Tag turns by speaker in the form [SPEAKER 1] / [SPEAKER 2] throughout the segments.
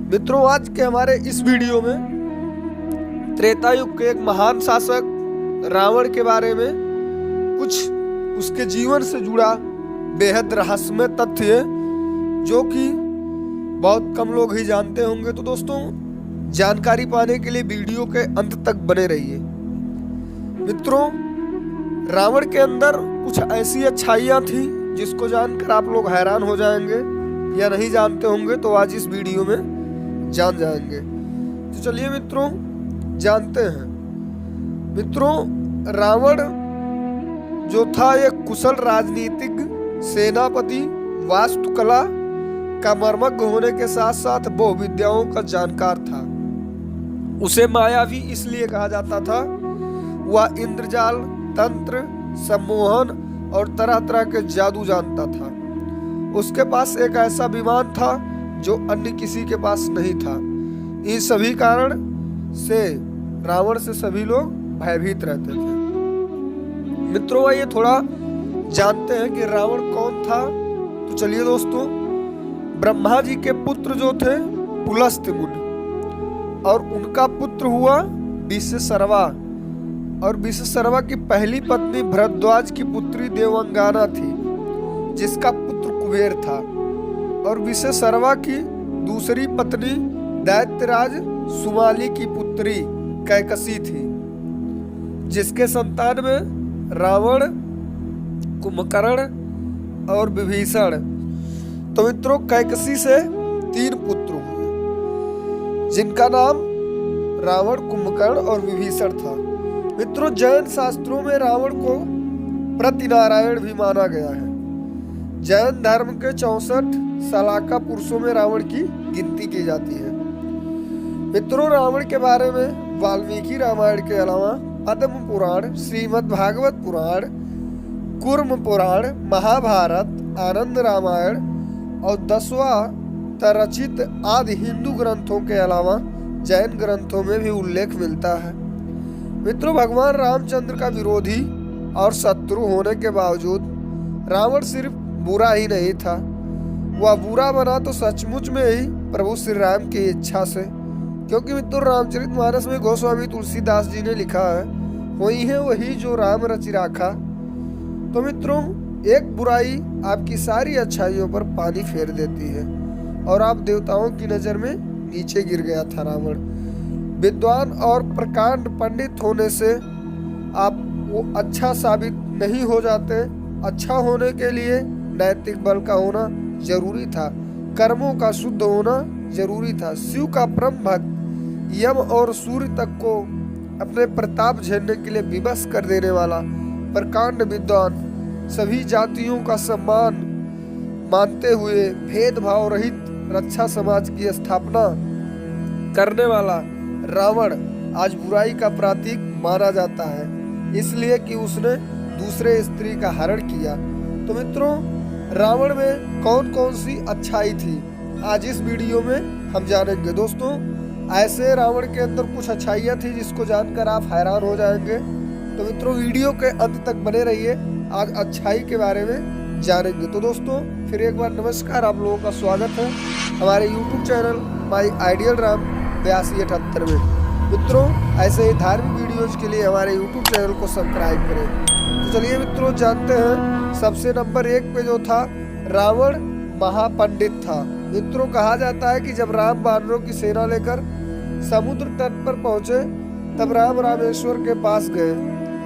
[SPEAKER 1] मित्रों, आज के हमारे इस वीडियो में त्रेता युग के एक महान शासक रावण के बारे में कुछ उसके जीवन से जुड़ा बेहद रहस्यमय तथ्य है जो कि बहुत कम लोग ही जानते होंगे। तो दोस्तों, जानकारी पाने के लिए वीडियो के अंत तक बने रहिए। मित्रों, रावण के अंदर कुछ ऐसी अच्छाइयाँ थी जिसको जानकर आप लोग हैरान हो जाएंगे या नहीं जानते होंगे तो आज इस वीडियो में जान जाएंगे। तो चलिए मित्रों, जानते हैं। मित्रों, रावण जो था एक कुशल राजनीतिक, सेनापति, वास्तुकला का मर्मज्ञ होने के साथ साथ बहु विद्याओं का जानकार था। उसे मायावी इसलिए कहा जाता था, वह इंद्रजाल, तंत्र, सम्मोहन और तरह तरह के जादू जानता था। उसके पास एक ऐसा विमान था जो अन्य किसी के पास नहीं था। इन सभी कारण से रावण से सभी लोग भयभीत रहते थे। मित्रों, ये थोड़ा जानते हैं कि रावण कौन था। तो चलिए दोस्तों, ब्रह्मा जी के पुत्र जो थे पुलस्त्य मुनि, और उनका पुत्र हुआ विश्वसर्वा, और विश्वसर्वा की पहली पत्नी भरद्वाज की पुत्री देवंगाना थी जिसका पुत्र कुबेर था, और विश्वसर्वा की दूसरी पत्नी दैत्यराज सुमाली की पुत्री कैकसी थी जिसके संतान में रावण, कुंभकर्ण और विभीषण। तो मित्रों, कैकसी से 3 पुत्र हुए जिनका नाम रावण, कुंभकर्ण और विभीषण था। मित्रों, जैन शास्त्रों में रावण को प्रतिनारायण भी माना गया है। जैन धर्म के 64 सलाका पुरुषों में रावण की गिनती की जाती है। मित्रों, रावण के बारे में वाल्मीकि रामायण के अलावा पद्म पुराण, श्रीमद् भागवत पुराण, कूर्म पुराण, महाभारत, आनंद रामायण और 10वां तरचित आदि हिंदू ग्रंथों के अलावा जैन ग्रंथों में भी उल्लेख मिलता है। मित्रों, भगवान रामचंद्र का विरोधी और शत्रु होने के बावजूद रावण सिर्फ बुरा ही नहीं था, वह बुरा बना तो सचमुच में ही प्रभु श्री राम की इच्छा से। क्योंकि मित्रों, रामचरितमानस में गोस्वामी तुलसीदास जी ने लिखा है, वही है वही जो राम रचि राखा। तो मित्रों, एक बुराई आपकी सारी अच्छाइयों पर पानी फेर देती है और आप देवताओं की नजर में नीचे गिर गया था रावण। विद्वान और प्रकांड पंडित होने से आप वो अच्छा साबित नहीं हो जाते। अच्छा होने के लिए नैतिक बल का होना जरूरी था, कर्मों का शुद्ध होना जरूरी था। शिव का परम भक्त यम और सूर्य तक को अपने प्रताप झेलने के लिए विवश कर देने वाला प्रकांड विद्वान, सभी जातियों का सम्मान मानते हुए भेदभाव रहित रक्षा समाज की स्थापना करने वाला रावण आज बुराई का प्रतीक माना जाता है, इसलिए कि उसने दूसरे स्त्री का हरण किया। तो मित्रों, रावण में कौन कौन सी अच्छाई थी आज इस वीडियो में हम जानेंगे। दोस्तों, ऐसे रावण के अंदर कुछ अच्छाइयाँ थी जिसको जानकर आप हैरान हो जाएंगे। तो मित्रों, वीडियो के अंत तक बने रहिए, आज अच्छाई के बारे में जानेंगे। तो दोस्तों, फिर एक बार नमस्कार, आप लोगों का स्वागत है हमारे YouTube channel my ideal Ram 8278 में। मित्रों, ऐसे ही धार्मिक वीडियोज के लिए हमारे YouTube चैनल को सब्सक्राइब करें। तो चलिए मित्रों, जानते हैं। सबसे नंबर 1 पे जो था, रावण महापंडित था। मित्रों, कहा जाता है कि जब राम वानरों की सेना लेकर समुद्र तट पर पहुंचे तब राम रामेश्वर के पास गए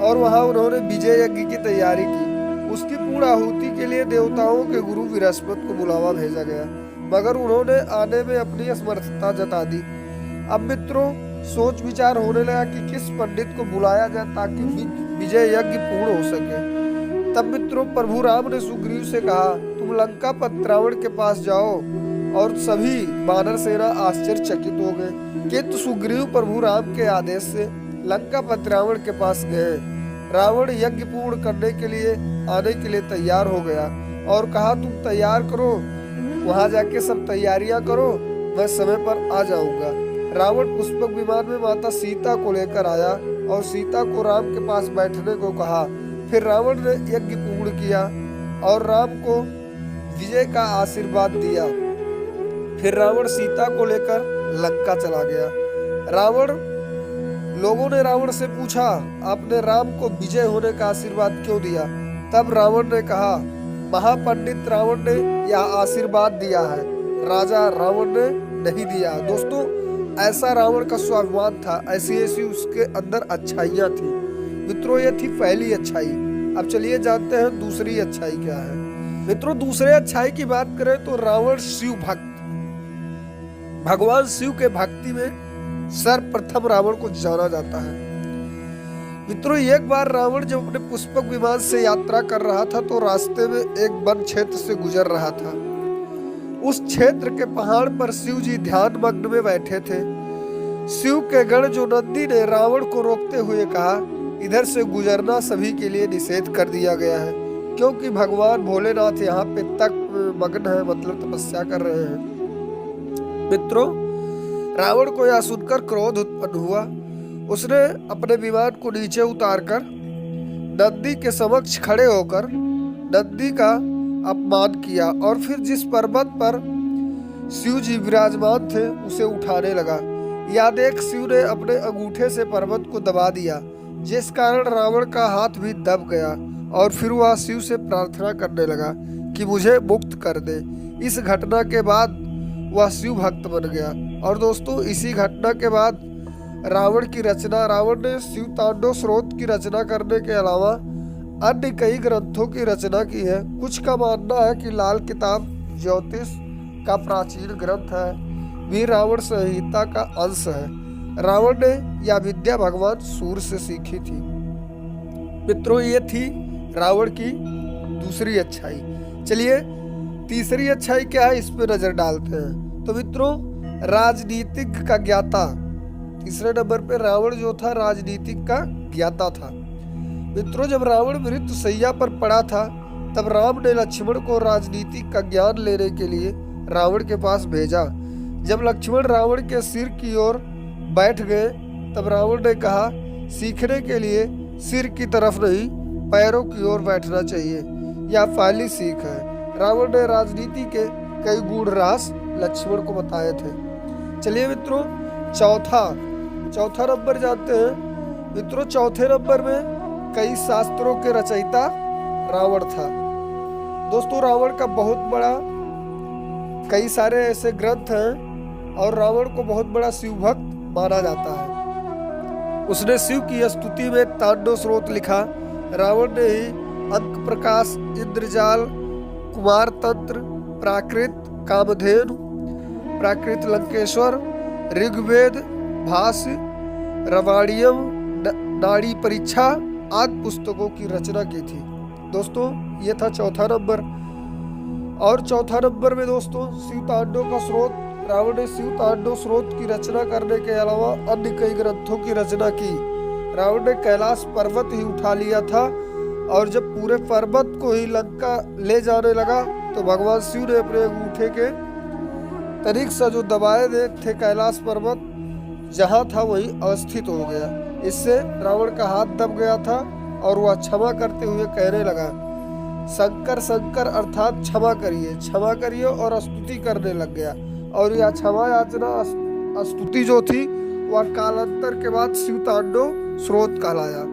[SPEAKER 1] और वहां उन्होंने विजय यज्ञ की तैयारी की। उसकी पूर्ण आहुति के लिए देवताओं के गुरु बृहस्पति को बुलावा भेजा गया, मगर उन्होंने आने में अपनी असमर्थता जता दी। अब मित्रों, सोच विचार होने लगा कि किस पंडित को बुलाया जाए ताकि विजय यज्ञ पूर्ण हो सके। तब मित्रों, प्रभु राम ने सुग्रीव से कहा, तुम लंका पर रावण के पास जाओ, और सभी वानर सेना आश्चर्यचकित हो गए। किंतु सुग्रीव प्रभु राम के आदेश से लंका पर रावण के पास गए। रावण यज्ञ पूर्ण करने के लिए आने के लिए तैयार हो गया और कहा, तुम तैयार करो, वहां जाके सब तैयारियां करो, मैं समय पर आ जाऊंगा। रावण पुष्पक विमान में माता सीता को लेकर आया और सीता को राम के पास बैठने को कहा। फिर रावण ने यज्ञ पूर्ण किया और राम को विजय का आशीर्वाद दिया। फिर रावण सीता को लेकर लंका चला गया। लोगों ने रावण से पूछा, आपने राम को विजय होने का आशीर्वाद क्यों दिया? तब रावण ने कहा, महापंडित रावण ने यह आशीर्वाद दिया है, राजा रावण ने नहीं दिया। दोस्तों, ऐसा रावण का स्वाभिमान था, ऐसी ऐसी उसके अंदर अच्छाइयां थी। मित्रों, ये थी पहली अच्छाई। अब चलिए जानते हैं दूसरी अच्छाई क्या है। मित्रों, दूसरे अच्छाई की बात करें तो रावण शिव भक्त, भगवान शिव के भक्ति में सर्वप्रथम रावण को जाना जाता है। मित्रों, एक बार रावण जब अपने पुष्पक विमान से यात्रा कर रहा था तो रास्ते में एक वन क्षेत्र से गुजर रहा था। उस क्षेत्र के पहाड़ पर शिव जी ध्यान मग्न में बैठे थे। शिव के गण जो नंदी ने रावण को रोकते हुए कहा, इधर से गुजरना सभी के लिए निषेध कर दिया गया है, क्योंकि भगवान भोलेनाथ यहाँ पे तप मग्न है, मतलब तपस्या कर रहे हैं। मित्रों, रावण को यह सुनकर क्रोध उत्पन्न हुआ। उसने अपने विमान को नीचे उतारकर नंदी के समक्ष खड़े होकर नंदी का अपमान किया और फिर जिस पर्वत पर शिव जी विराजमान थे उसे उठाने लगा। यह देख शिव ने अपने अंगूठे से पर्वत को दबा दिया, जिस कारण रावण का हाथ भी दब गया और फिर वह शिव से प्रार्थना करने लगा कि मुझे मुक्त कर दे। इस घटना के बाद वह शिव भक्त बन गया। और दोस्तों, इसी घटना के बाद रावण ने शिव तांडव स्रोत की रचना करने के अलावा अन्य कई ग्रंथों की रचना की है। कुछ का मानना है कि लाल किताब ज्योतिष का प्राचीन ग्रंथ है, भी रावण संहिता का अंश है। रावण ने यह विद्या भगवान सूर्य से सीखी थी। मित्रों, ये थी रावण की दूसरी अच्छाई। चलिए, तीसरी अच्छाई क्या है, इस पे नजर डालते हैं। तो मित्रों, राजनीतिक का ज्ञाता। तीसरे नंबर पे रावण जो था राजनीतिक का ज्ञाता था। मित्रों, जब रावण मृत्यु शैया पर पड़ा था तब राम ने लक्ष्मण को राजनीति का ज्ञान लेने के लिए रावण के पास भेजा। जब लक्ष्मण रावण के सिर की ओर बैठ गए तब रावण ने कहा, सीखने के लिए सिर की तरफ नहीं पैरों की ओर बैठना चाहिए। यह पहली सीख है। रावण ने राजनीति के कई गूढ़ रहस्य लक्ष्मण को बताए थे। चलिए मित्रों, चौथा नंबर जानते हैं। मित्रों, चौथे नंबर में कई शास्त्रों के रचयिता रावण था। दोस्तों, रावण का बहुत बड़ा कई सारे ऐसे ग्रंथ हैं और रावण को बहुत बड़ा शिव भक्त माना जाता है। उसने शिव की स्तुति में तांडव स्रोत लिखा। रावण ने ही अंक प्रकाश, इंद्रजाल, कुमार तंत्र, प्राकृत कामधेनु, प्राकृत लंकेश्वर, ऋग्वेद, भाष्य, रामायण, नाड़ी परीक्षा आदि पुस्तकों की रचना की थी। दोस्तों, ये था चौथा नंबर। और चौथा नंबर में दोस्तों शिव तांडव का स्रोत। रावण ने शिव तांडव स्रोत की रचना करने के अलावा अन्य कई ग्रंथों की रचना की। रावण ने कैलाश पर्वत ही उठा लिया था और जब पूरे पर्वत को ही लंका ले जाने लगा तो भगवान शिव ने अपने अंगूठे के तनिक सा जो दबाए थे कैलाश पर्वत जहाँ था वही अवस्थित हो गया। इससे रावण का हाथ दब गया था और वह क्षमा करते हुए कहने लगा, शंकर शंकर अर्थात क्षमा करिए और स्तुति करने लग गया। और यह क्षमा याचना स्तुति जो थी वह कालांतर के बाद शिव तांडव स्रोत कहलाया।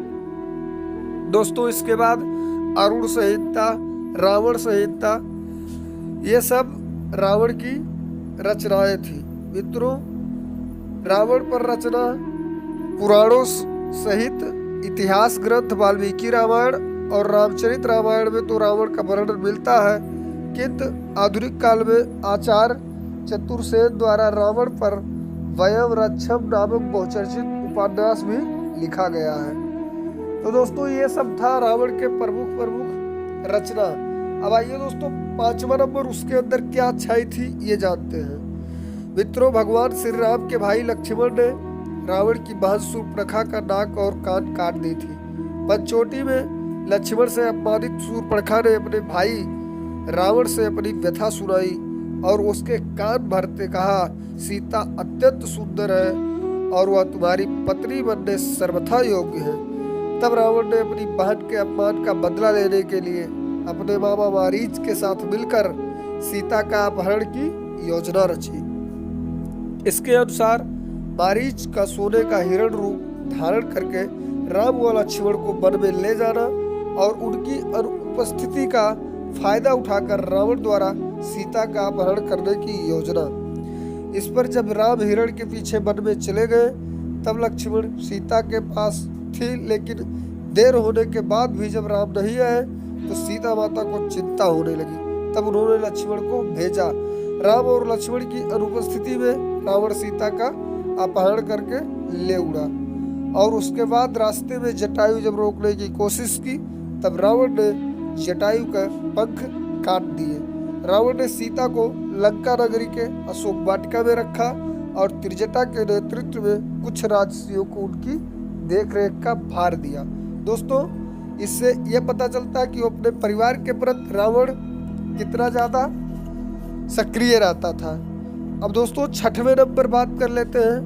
[SPEAKER 1] दोस्तों, इसके बाद अरुण संहिता, रावण संहिता, ये सब रावण की रचनाएं थी। मित्रों, रावण पर रचना पुराणों सहित इतिहास ग्रंथ वाल्मीकि रामायण और रामचरित रामायण में तो रावण का वर्णन मिलता है, किंतु आधुनिक काल में आचार्य चतुर्सेन द्वारा रावण पर वयम रक्षम नामक बहुचर्चित उपन्यास भी लिखा गया है। तो दोस्तों, ये सब था रावण के प्रमुख रचना। अब आइए दोस्तों, पांचवा नंबर, उसके अंदर क्या अच्छाई थी ये जानते हैं। मित्रों, भगवान श्री राम के भाई लक्ष्मण ने रावण की बहन शूर्पणखा का नाक और कान काट दी थी। पंचोटी में लक्ष्मण से अपमानित शूर्पणखा ने अपने भाई रावण से अपनी व्यथा सुनाई और उसके कान भरते कहा, सीता अत्यंत सुंदर है और वह तुम्हारी पत्नी बनने सर्वथा योग्य है। तब रावण ने अपनी बहन के अपमान का बदला लेने के लिए अपने मामा मारीच के साथ मिलकर सीता का अपहरण की योजना रची। इसके अनुसार मारीच का सोने का हिरण रूप धारण करके राम व लक्ष्मण को वन में ले जाना और उनकी अनुपस्थिति का फायदा उठाकर रावण द्वारा सीता का अपहरण करने की योजना। इस पर जब राम हिरण के पीछे वन में चले गए तब लक्ष्मण सीता के पास थी, लेकिन देर होने के बाद भी जब राम नहीं आए तो सीता माता को चिंता होने लगी। तब उन्होंने लक्ष्मण को भेजा। राम और लक्ष्मण की अनुपस्थिति में रावण सीता का अपहरण करके ले उड़ा और उसके बाद रास्ते में जटायु जब रोकने की कोशिश की तब रावण ने जटायु का पंख काट दिए। रावण ने सीता को लंका नगरी के अशोक वाटिका में रखा और त्रिजटा के नेतृत्व में कुछ राजसियों को उनकी देखरेख का भार दिया। दोस्तों, इससे यह पता चलता है कि वो अपने परिवार के प्रति रावण कितना ज्यादा सक्रिय रहता था। अब दोस्तों 6वें नंबर बात कर लेते हैं।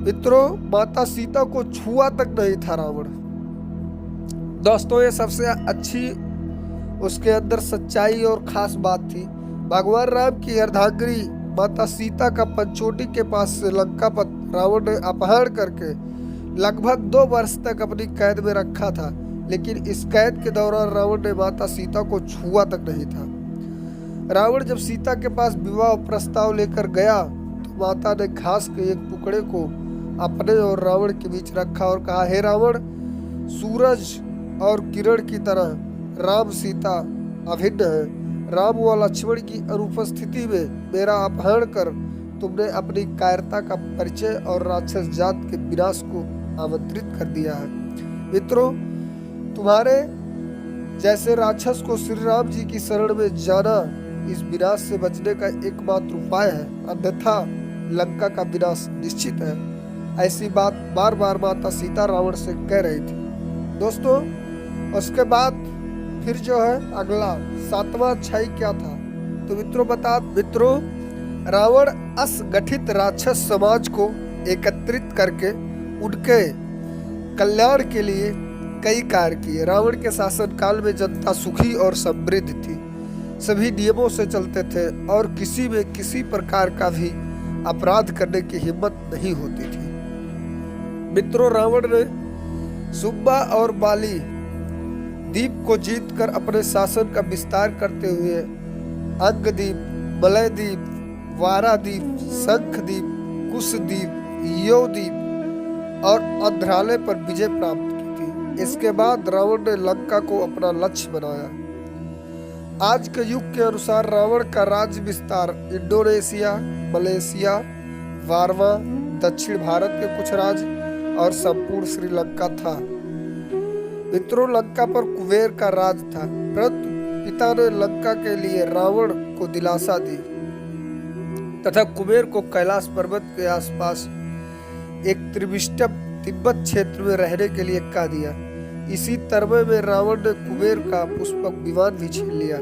[SPEAKER 1] मित्रों, माता सीता को छुआ तक नहीं था रावण। दोस्तों, ये सबसे अच्छी उसके अंदर सच्चाई और खास बात थी। भगवान राम की अर्धांगिनी माता सीता का पंचोटी के पास से लंकापत रावण ने अपहरण करके लगभग 2 वर्ष तक अपनी कैद में रखा था, लेकिन इस कैद के दौरान रावण ने माता सीता को छुआ तक नहीं था। रावण जब सीता के पास विवाह प्रस्ताव लेकर गया तो माता ने घास के एक टुकड़े को अपने और रावण के बीच रखा और कहा, हे रावण, सूरज और किरण की तरह राम सीता अभिन्न है। राम व लक्ष्मण की अनुपस्थिति में मेरा अपहरण कर तुमने अपनी कायरता का परिचय और राक्षस जात के विनाश को आमंत्रित कर दिया है। मित्रों, तुम्हारे जैसे राक्षस को श्री राम जी की शरण में जाना इस विनाश से बचने का एकमात्र उपाय है, अन्यथा लंका का विनाश निश्चित है। ऐसी बात बार बार माता सीता रावण से कह रही थी। दोस्तों, उसके बाद फिर जो है अगला 7वां अध्याय क्या था, तो मित्रों रावण असंगठित राक्षस समाज को एकत्रित करके उनके कल्याण के लिए कई कार्य किए। रावण के शासन काल में जनता सुखी और समृद्ध थी, सभी नियमों से चलते थे और किसी में किसी प्रकार का भी अपराध करने की हिम्मत नहीं होती थी। मित्रों, रावण ने सुब्बा और बाली द्वीप को जीतकर अपने शासन का विस्तार करते हुए अंगद्वीप, मलयद्वीप, वाराद्वीप, शंखद्वीप, कुशद्वीप, योद्वीप और अंध्रालय पर विजय प्राप्त की थी। इसके बाद रावण ने लंका को अपना लक्ष्य बनाया। आज के युग के अनुसार रावण का राज्य विस्तार इंडोनेशिया, मलेशिया, वारवा, दक्षिण भारत के कुछ राज्य और संपूर्ण श्रीलंका था। मित्रों, लंका पर कुबेर का राज था, परंतु पिता ने लंका के लिए रावण को दिलासा दी तथा कुबेर को कैलाश पर्वत के आसपास एक त्रिविष्टम तिब्बत क्षेत्र में रहने के लिए कह दिया। इसी तरह में रावण ने कुबेर का पुष्पक विमान भी छीन लिया।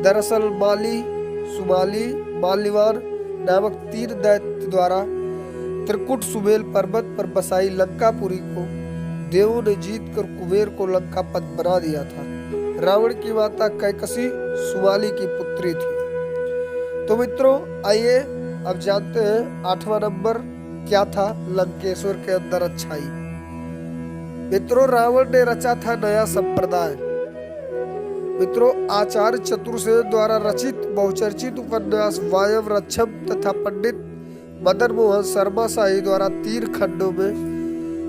[SPEAKER 1] दरअसल माली, सुमाली, माल्यवान नामक 3 दैत्य द्वारा त्रिकुट सुमेल पर्वत पर बसाई लंकापुरी को देवों ने जीतकर कुबेर को लंकापत बना दिया था। रावण की माता कैकसी सुमाली की पुत्री थी। तो मित्रों, आइए अब जानते हैं 8वां नंबर क्या था लंकेश्वर के अंदर अच्छाई। मित्रों, रावण ने रचा था नया संप्रदाय। मित्रों, आचार्य चतुर्सेन द्वारा रचित बहुचर्चित उपन्यास वायव रक्षम तथा पंडित मदन मोहन शर्मा शाही द्वारा 3 खंडों में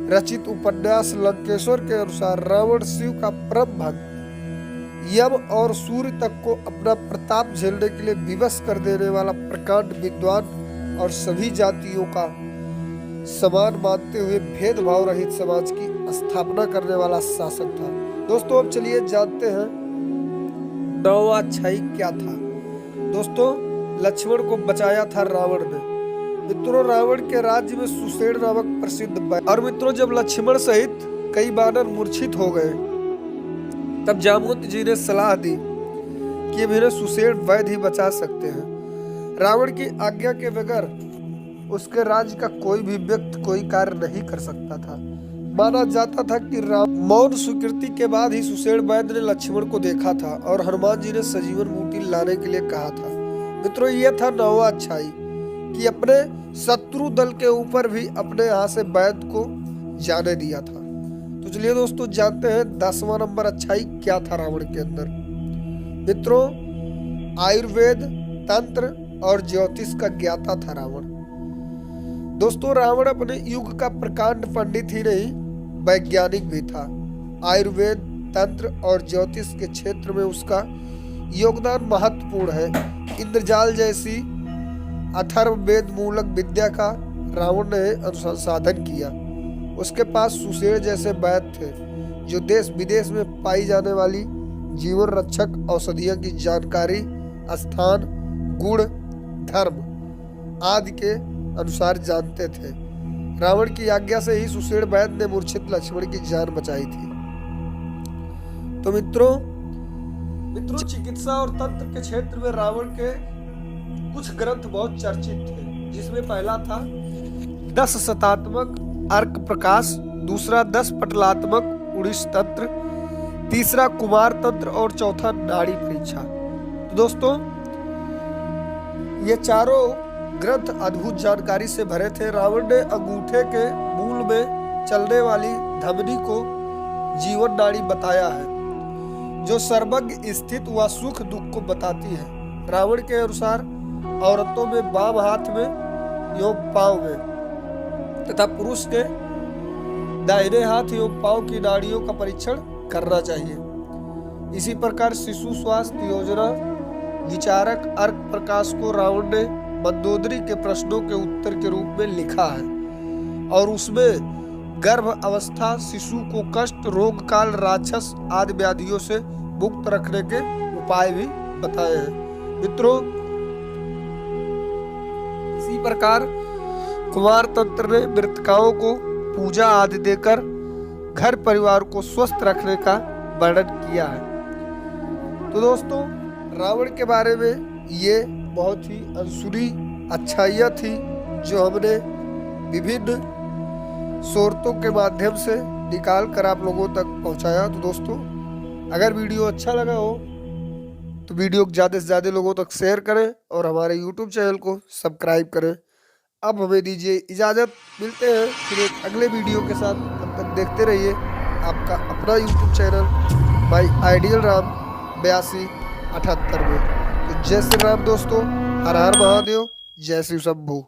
[SPEAKER 1] रचित उपन्यास लंकेश्वर के अनुसार रावण शिव का परम भक्त, यम और सूर्य तक को अपना प्रताप झेलने के लिए विवश कर देने वाला प्रकांड विद्वान और सभी जातियों का समान मानते हुए भेदभाव रहित समाज की स्थापना करने वाला शासक था। दोस्तों, अब चलिए जानते हैं 9वां अध्याय क्या था। दोस्तों, लक्ष्मण को बचाया था रावण ने। मित्रों, रावण के राज्य में सुषेण नामक प्रसिद्ध और मित्रों, जब लक्ष्मण सहित कई वानर मूर्छित हो गए तब जामवंत जी ने सलाह दी कि इन्हें सुषेण वैद्य ही बचा सकते हैं। रावण की आज्ञा के बगैर उसके राज्य का कोई भी व्यक्ति कोई कार्य नहीं कर सकता था। माना जाता था कि राम मौन स्वीकृति के बाद ही सुषेण वैद्य ने लक्ष्मण को देखा था और हनुमान जी ने सजीवन बूटी लाने के लिए कहा था। मित्रों ये था 9वां अच्छाई कि अपने शत्रु दल के ऊपर भी अपने यहाँ से वैद को जाने दिया था। तो चलिए दोस्तों जानते हैं 10वां नंबर अच्छाई क्या था रावण के अंदर। मित्रों आयुर्वेद, तंत्र और ज्योतिष का ज्ञाता था रावण। दोस्तों रावण अपने युग का प्रकांड पंडित ही नहीं वैज्ञानिक भी था। आयुर्वेद, तंत्र और ज्योतिष के क्षेत्र में उसका योगदान महत्वपूर्ण है। इंद्रजाल जैसी अथर्ववेद मूलक विद्या का रावण ने अनुसंधान किया। उसके पास सुषेण जैसे वैद्य थे जो देश विदेश में पाई जाने वाली जीवन रक्षक औषधियों की जानकारी स्थान, गुण, धर्म आदि के अनुसार जानते थे। रावण की आज्ञा से ही सुषेण वैद्य ने मूर्छित लक्ष्मण की जान बचाई थी। तो मित्रों चिकित्सा और तंत्र के क्षेत्र में रावण के कुछ ग्रंथ बहुत चर्चित थे, जिसमें पहला था 10 शतात्मक अर्क प्रकाश, दूसरा 10 पटलात्मक उड़ीस तंत्र, तीसरा कुमार तंत्र और चौथा नाड़ी परीक्षा। तो दोस्तों ये चारों ग्रंथ अद्भुत जानकारी से भरे थे। रावण ने अंगूठे के मूल में चलने वाली धमनी को जीवन नाड़ी बताया है, जो सर्वज्ञ स्थित व सुख दुख को बताती है। रावण के अनुसार औरतों में बाम हाथ में एवं पांव में तथा पुरुष के दाहिने हाथ एवं पांव की नाड़ियों का परीक्षण करना चाहिए। इसी प्रकार शिशु स्वास्थ्य योजना विचारक अर्क प्रकाश को रावण ने मंदोदरी के प्रश्नों के उत्तर के रूप में लिखा है और उसमें गर्भ अवस्था शिशु को कष्ट, रोग काल, राक्षस आदि व्याधियों से मुक्त रखने के उपाय भी बताए हैं। मित्रों इसी प्रकार कुमार तंत्र ने मृतकाओं को पूजा आदि देकर घर परिवार को स्वस्थ रखने का वर्णन किया है। तो दोस्तों रावण के बारे में ये बहुत ही अनसुनी अच्छाइयाँ थी जो हमने विभिन्न स्रोतों के माध्यम से निकाल कर आप लोगों तक पहुंचाया। तो दोस्तों अगर वीडियो अच्छा लगा हो तो वीडियो को ज़्यादा से ज़्यादा लोगों तक शेयर करें और हमारे YouTube चैनल को सब्सक्राइब करें। अब हमें दीजिए इजाज़त, मिलते हैं फिर एक अगले वीडियो के साथ। तब तक देखते रहिए आपका अपना YouTube channel my ideal Ram 8278 में। तो जय श्री राम दोस्तों, हर हर महादेव, जय श्री शंभू।